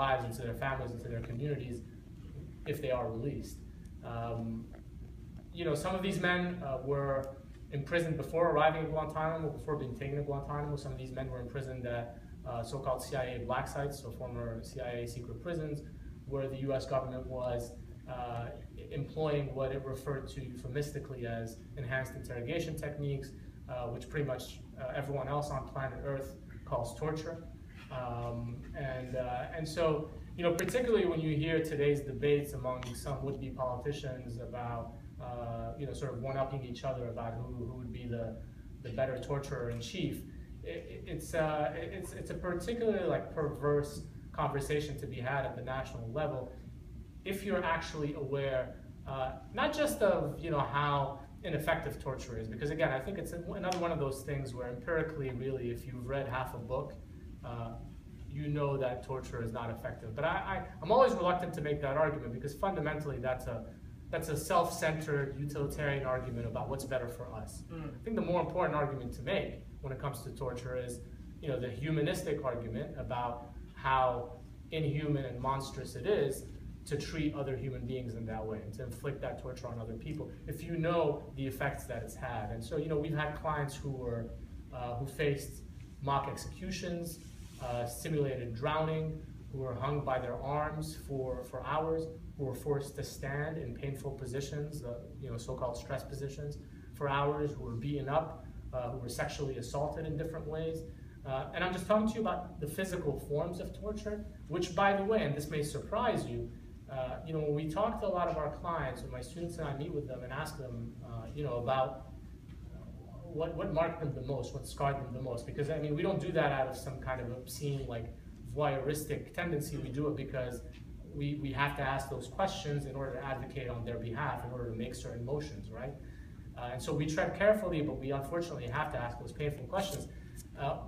lives and to their families and to their communities if they are released. You know, some of these men were imprisoned before arriving at Guantanamo, before being taken to Guantanamo. Some of these men were imprisoned at so-called CIA black sites, so former CIA secret prisons, where the US government was employing what it referred to euphemistically as enhanced interrogation techniques, which pretty much everyone else on planet Earth calls torture. And so, you know, particularly when you hear today's debates among some would-be politicians about, you know, sort of one-upping each other about who would be the better torturer in chief, it's a particularly like perverse conversation to be had at the national level if you're actually aware, not just of, you know, how ineffective torture is, because again, I think it's another one of those things where empirically, really, if you've read half a book, you know that torture is not effective. But I'm always reluctant to make that argument, because fundamentally that's a self-centered utilitarian argument about what's better for us. I think the more important argument to make when it comes to torture is, you know, the humanistic argument about how inhuman and monstrous it is to treat other human beings in that way and to inflict that torture on other people, if you know the effects that it's had. And so, you know, we've had clients who faced mock executions, simulated drowning, who were hung by their arms for hours, who were forced to stand in painful positions, you know, so-called stress positions, for hours, who were beaten up, who were sexually assaulted in different ways. And I'm just talking to you about the physical forms of torture, which, by the way, and this may surprise you, you know, when we talk to a lot of our clients, when my students and I meet with them and ask them, you know, about what marked them the most, what scarred them the most, because, I mean, we don't do that out of some kind of obscene, like, voyeuristic tendency. We do it because we have to ask those questions in order to advocate on their behalf, in order to make certain motions, right? And so we tread carefully, but we unfortunately have to ask those painful questions.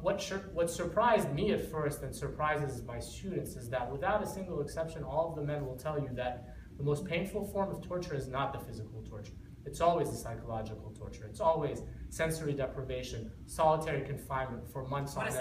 What surprised me at first and surprises my students is that without a single exception, all of the men will tell you that the most painful form of torture is not the physical torture. It's always the psychological torture. It's always sensory deprivation, solitary confinement for months on end.